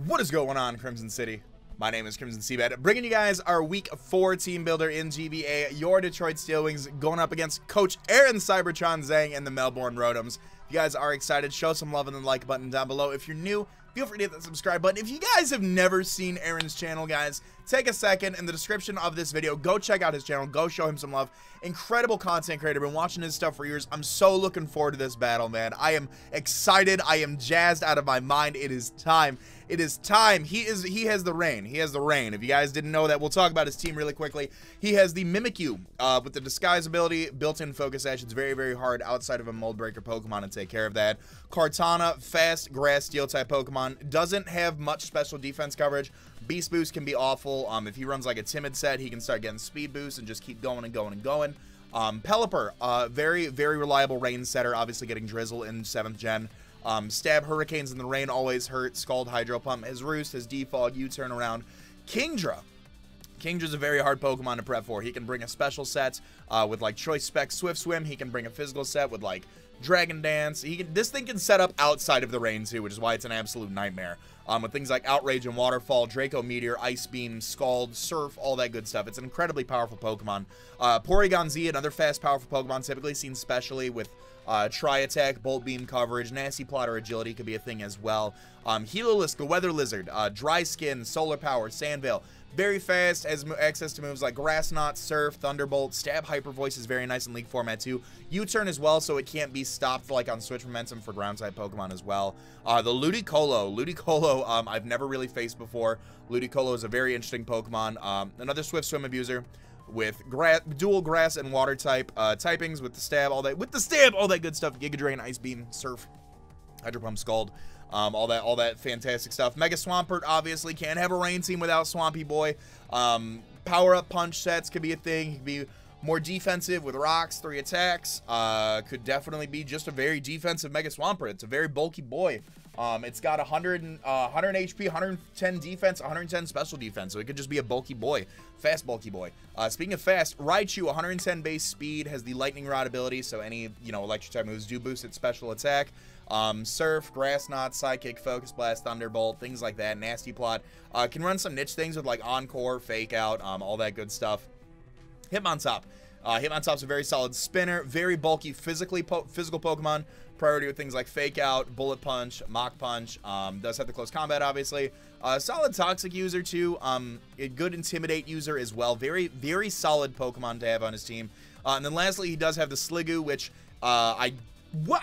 What is going on, Crimson City? My name is Crimson CBAD, bringing you guys our Week 4 team builder in GBA. Your Detroit Steelwings going up against Coach Aaron Cybertron Zhang and the Melbourne Rotoms. If you guys are excited, show some love in the like button down below. If you're new, feel free to hit that subscribe button. If you guys have never seen Aaron's channel, guys, take a second in the description of this video. Go check out his channel. Go show him some love. Incredible content creator. Been watching his stuff for years. I'm so looking forward to this battle, man. I am excited. I am jazzed out of my mind. It is time. It is time. He has the reign. He has the reign. If you guys didn't know that, we'll talk about his team really quickly. He has the Mimikyu with the disguise ability, built-in focus ash. It's very, very hard outside of a mold breaker Pokemon to take care of that. Kartana, fast grass steel type Pokemon. Doesn't have much special defense coverage. Beast Boost can be awful. If he runs like a timid set, he can start getting speed boost and just keep going and going and going. Pelipper, very, very reliable rain setter, obviously getting Drizzle in 7th gen. Stab Hurricanes in the rain always hurt. Scald Hydro Pump. His Roost, his Defog, U-turn around. Kingdra. Kingdra's a very hard Pokemon to prep for. He can bring a special set with like Choice Spec Swift Swim. He can bring a physical set with like Dragon Dance. This thing can set up outside of the rain too, which is why it's an absolute nightmare. With things like Outrage and Waterfall, Draco Meteor, Ice Beam, Scald, Surf, all that good stuff. It's an incredibly powerful Pokemon. Porygon Z, another fast, powerful Pokemon, typically seen specially with Tri-Attack, Bolt Beam coverage, Nasty Plot or Agility could be a thing as well. Helolisk, the Weather Lizard, Dry Skin, Solar Power, Sandveil. Very fast, has access to moves like Grass Knot, Surf, Thunderbolt, Stab Hyper Voice is very nice in League format too. U-turn as well, so it can't be stopped like on Switch Momentum for ground type Pokemon as well. The Ludicolo, I've never really faced before. Ludicolo is a very interesting Pokemon. Another Swift Swim abuser with dual grass and water type typings with the stab, all that good stuff. Giga Drain, Ice Beam, Surf, Hydro Pump, Scald. All that fantastic stuff. Mega Swampert, obviously, can't have a rain team without Swampy Boy. Power-up punch sets could be a thing. He could be more defensive with rocks, 3 attacks. Could definitely be just a very defensive Mega Swampert. It's a very bulky boy. It's got 100 HP, 110 defense, 110 special defense, so it could just be a bulky boy. Fast, bulky boy. Speaking of fast, Raichu, 110 base speed, has the Lightning Rod ability, so any, electric type moves do boost its special attack. Surf, Grass Knot, Psychic, Focus Blast, Thunderbolt, things like that. Nasty Plot. Can run some niche things with like Encore, Fake Out, all that good stuff. Hitmontop. Hitmontop's a very solid spinner, very bulky physical Pokemon. Priority with things like Fake Out, Bullet Punch, Mach Punch. Does have the close combat, obviously. Solid Toxic user too. A good Intimidate user as well. Very, very solid Pokemon to have on his team. And then lastly, he does have the Sliggoo, which I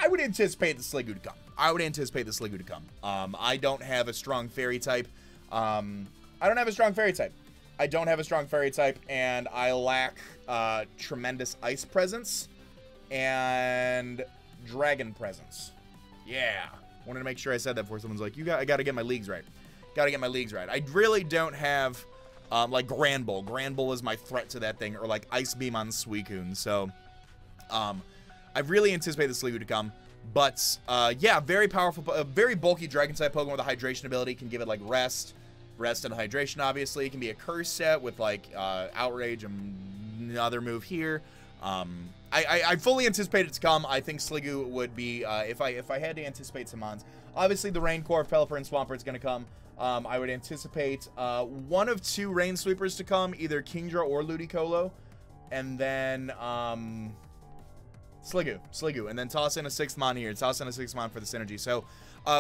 would anticipate the Sliggoo to come. I don't have a strong Fairy type. I don't have a strong Fairy type, and I lack tremendous Ice presence and Dragon presence. Yeah. Wanted to make sure I said that before someone's like, I gotta get my leagues right. I really don't have, like, Grand Bull. Grand Bull is my threat to that thing, or, like, Ice Beam on Suicune. So, I really anticipate the Sliggoo to come. But, yeah, very powerful, very bulky Dragon-type Pokemon with a Hydration ability. Can give it, like, Rest and Hydration, obviously. It can be a Curse set with, like, Outrage and another move here. I fully anticipate it to come. I think Sliggoo would be, if I had to anticipate some mons. Obviously, the Rain Core of Pelipper and Swampert is going to come. I would anticipate one of 2 Rain Sweepers to come, either Kingdra or Ludicolo. And then, Sliggoo, and then toss in a 6th mon here. Toss in a 6th mon for the synergy. So,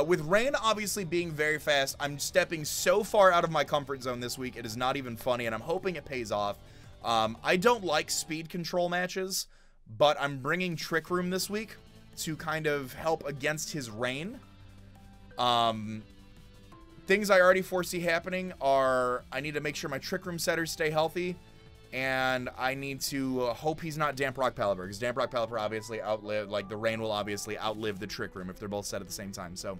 with Rain obviously being very fast, I'm stepping so far out of my comfort zone this week. It is not even funny, and I'm hoping it pays off. I don't like speed control matches, but I'm bringing Trick Room this week to kind of help against his Rain. Things I already foresee happening are I need to make sure my Trick Room setters stay healthy. And I need to hope he's not Damp Rock Pelipper, because Damp Rock Pelipper obviously the Rain will obviously outlive the Trick Room if they're both set at the same time. So,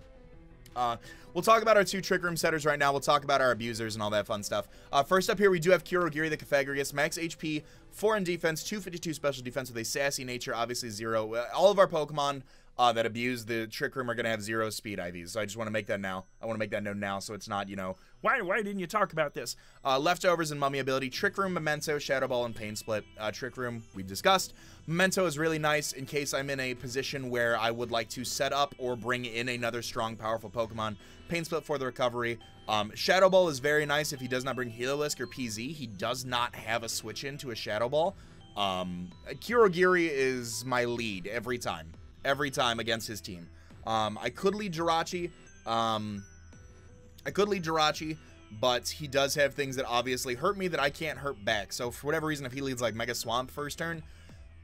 we'll talk about our 2 Trick Room setters right now. We'll talk about our abusers and all that fun stuff. First up here, we do have Kurogiri the Caphagrigus, max HP, 4 in defense, 252 special defense with a sassy nature, obviously 0. All of our Pokemon that abuse the Trick Room are going to have 0 speed IVs. So I just want to make that now. I want to make that known now so it's not, you know, why didn't you talk about this? Leftovers and Mummy ability. Trick Room, Memento, Shadow Ball, and Pain Split. Trick Room, we've discussed. Memento is really nice in case I'm in a position where I would like to set up or bring in another strong, powerful Pokemon. Pain Split for the recovery. Shadow Ball is very nice if he does not bring Heliolisk or PZ. He does not have a switch into a Shadow Ball. Kirogiri is my lead every time against his team. I could lead Jirachi. But he does have things that obviously hurt me that I can't hurt back. So for whatever reason, if he leads like Mega Swamp first turn,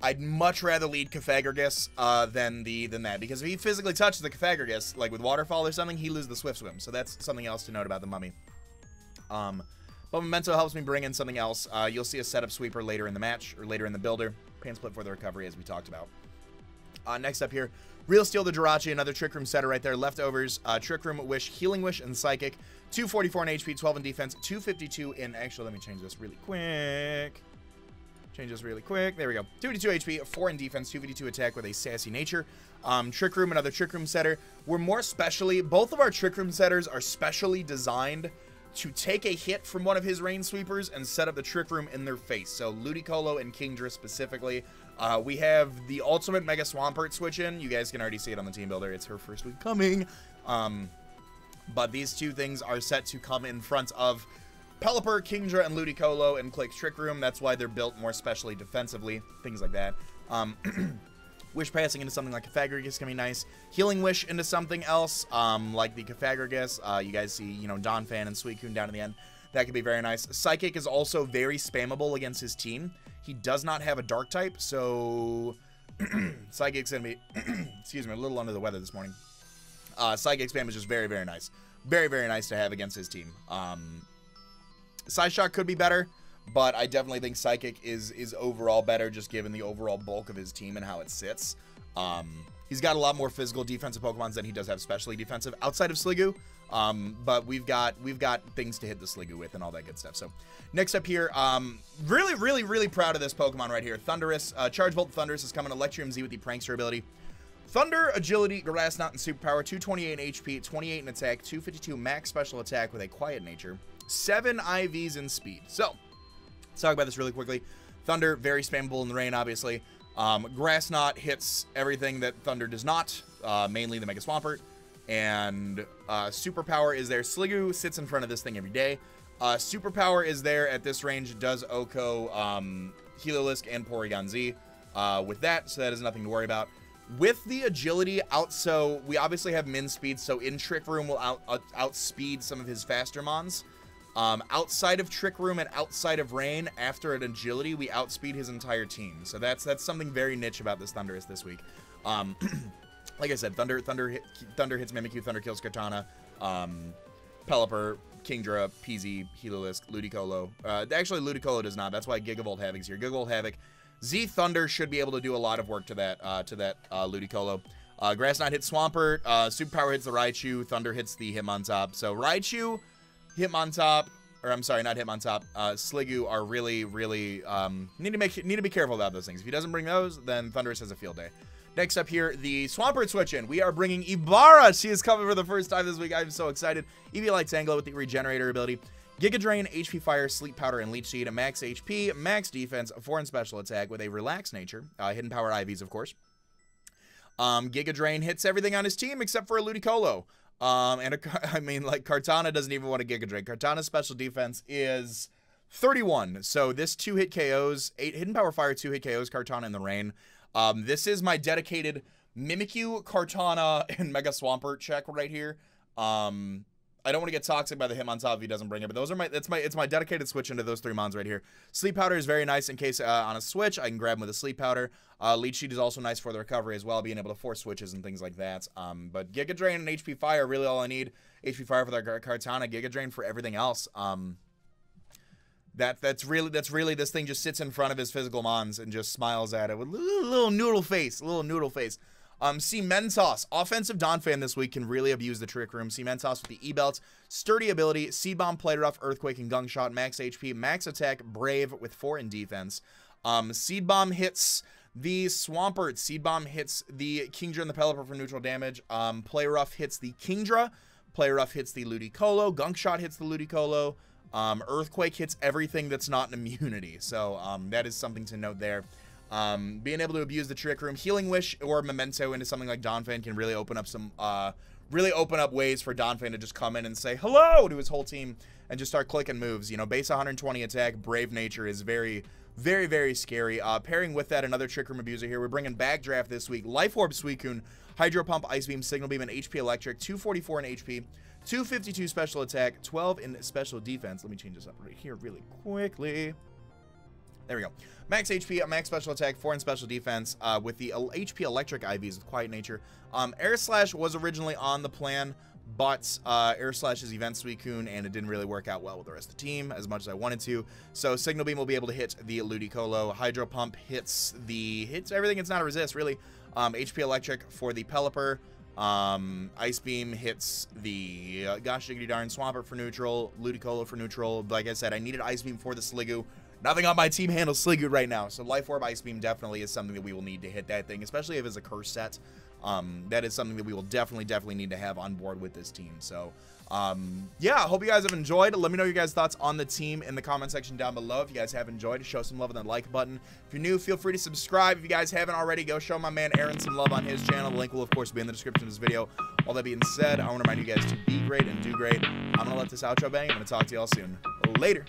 I'd much rather lead Cofagrigus than that, because if he physically touches the Cofagrigus, like with Waterfall or something, he loses the Swift Swim. So that's something else to note about the Mummy. But Memento helps me bring in something else. You'll see a setup sweeper later in the match, or later in the builder. Pain Split for the recovery, as we talked about. Next up here, Real Steel the Jirachi, another Trick Room setter right there. Leftovers, Trick Room, Wish, Healing Wish, and Psychic. 244 in HP, 12 in defense, 252 in... Actually, let me change this really quick. There we go. 252 HP, 4 in defense, 252 attack with a sassy nature. Trick Room, another Trick Room setter. We're more specially... Both of our Trick Room setters are specially designed to take a hit from one of his Rain Sweepers and set up the Trick Room in their face. So Ludicolo and Kingdra specifically. We have the ultimate Mega Swampert switch in. You guys can already see it on the team builder. It's her first week coming. But these two things are set to come in front of Pelipper, Kingdra, and Ludicolo and Click's Trick Room. That's why they're built more specially defensively. Things like that. Wish passing into something like Cofagrigus can be nice. Healing Wish into something else, like the Cofagrigus. You guys see, you know, Donphan and Suicune down in the end. That could be very nice. Psychic is also very spammable against his team. He does not have a Dark type, so Psychic's going to be, excuse me, a little under the weather this morning. Psychic spam is just very, very nice. Very, very nice to have against his team. Psyshock could be better, but I definitely think Psychic is overall better, just given the overall bulk of his team and how it sits. He's got a lot more physical defensive Pokemons than he does have specially defensive outside of Sliggoo. But we've got things to hit the Sliggoo with and all that good stuff. So next up here, really proud of this Pokemon right here. Thundurus, Charge Bolt Thundurus is coming. Electrium Z with the Prankster ability. Thunder, Agility, Grass Knot, and Superpower. 228 in HP, 28 in attack, 252 max special attack with a quiet nature. 7 IVs in speed. So let's talk about this really quickly. Thunder, very spammable in the rain, obviously. Grass Knot hits everything that Thunder does not, mainly the Mega Swampert. And Superpower is there. Sliggoo sits in front of this thing every day. Superpower is there at this range. Does Oko, Heliolisk, and Porygon Z with that, so that is nothing to worry about. With the agility out, so we obviously have min speed, so in Trick Room will outspeed some of his faster mons. Outside of Trick Room and outside of Rain, after an agility, we outspeed his entire team. So that's something very niche about this Thundurus this week. Like I said, Thunder hits Mimikyu, Thunder kills Kartana, Pelipper, Kingdra, PZ, Heliolisk, Ludicolo. Actually, Ludicolo does not. That's why Gigavolt Havoc's here. Gigavolt Havoc. Z Thunder should be able to do a lot of work to that Ludicolo. Grass Knot hits Swampert. Superpower hits the Raichu. Thunder hits the Hitmontop. So Raichu, Hitmontop, or I'm sorry, not Hitmontop. Sliggoo are really need to be careful about those things. If he doesn't bring those, then Thundurus has a field day. Next up here, the Swampert switch in. We are bringing Ibarra. She is coming for the first time this week. I'm so excited. EV Light Tangela with the Regenerator ability. Giga Drain, HP Fire, Sleep Powder, and Leech Seed. Max HP, max defense, 4 in special attack with a relaxed nature. Hidden Power IVs, of course. Giga Drain hits everything on his team except for a Ludicolo. I mean, like, Kartana doesn't even want a Giga Drain. Kartana's special defense is 31. So this 2-hit KOs, 8 Hidden Power Fire, 2-hit KOs, Kartana in the rain. This is my dedicated Mimikyu, Kartana, and Mega Swampert check right here. I don't want to get toxic by the Hitmontop if he doesn't bring it, but those are it's my dedicated switch into those 3 mons right here. Sleep Powder is very nice in case on a switch I can grab him with a Sleep Powder. Leech Seed is also nice for the recovery as well, being able to force switches and things like that. But Giga Drain and HP Fire are really all I need. HP Fire for the Kartana, Giga Drain for everything else. That's really this thing just sits in front of his physical mons and just smiles at it with a little noodle face, Cementos, offensive Donphan this week can really abuse the Trick Room. Cementos with the E-Belt, Sturdy ability, Seed Bomb, Plate Rough, Earthquake, and Gungshot, max HP, max attack, Brave with 4 in defense. Seed Bomb hits The Swampert Seed Bomb hits the Kingdra and the Pelipper for neutral damage. Play Rough hits the Kingdra. Play Rough hits the Ludicolo. Gunk Shot hits the Ludicolo. Earthquake hits everything that's not an immunity. So that is something to note there. Being able to abuse the Trick Room, Healing Wish or Memento into something like Donphan can really open up some ways for Donphan to just come in and say hello to his whole team and just start clicking moves. You know, base 120 attack, Brave Nature is very, very, very scary. Pairing with that, another Trick Room abuser here. We're bringing Backdraft this week. Life Orb Suicune, Hydro Pump, Ice Beam, Signal Beam, and HP Electric. 244 in HP, 252 special attack, 12 in special defense. Let me change this up right here really quickly. There we go. Max HP, max special attack, 4 in special defense with the HP Electric IVs with Quiet Nature. Air Slash was originally on the plan, but Air Slash is Event Suicune, and it didn't really work out well with the rest of the team as much as I wanted to. So Signal Beam will be able to hit the Ludicolo. Hydro Pump hits everything. It's not a resist, really. HP Electric for the Pelipper. Ice Beam hits the gosh diggity darn Swampert for neutral, Ludicolo for neutral. Like I said, I needed Ice Beam for the Sliggoo. Nothing on my team handles Sliggoo right now, so Life Orb Ice Beam definitely is something that we will need to hit that thing, especially if it's a curse set. That is something that we will definitely need to have on board with this team. So, yeah, I hope you guys have enjoyed. Let me know your guys' thoughts on the team in the comment section down below. If you guys have enjoyed, show some love on that like button. If you're new, feel free to subscribe. If you guys haven't already, go show my man Aaron some love on his channel. The link will, of course, be in the description of this video. All that being said, I want to remind you guys to be great and do great. I'm going to let this outro bang. I'm going to talk to y'all soon. Later.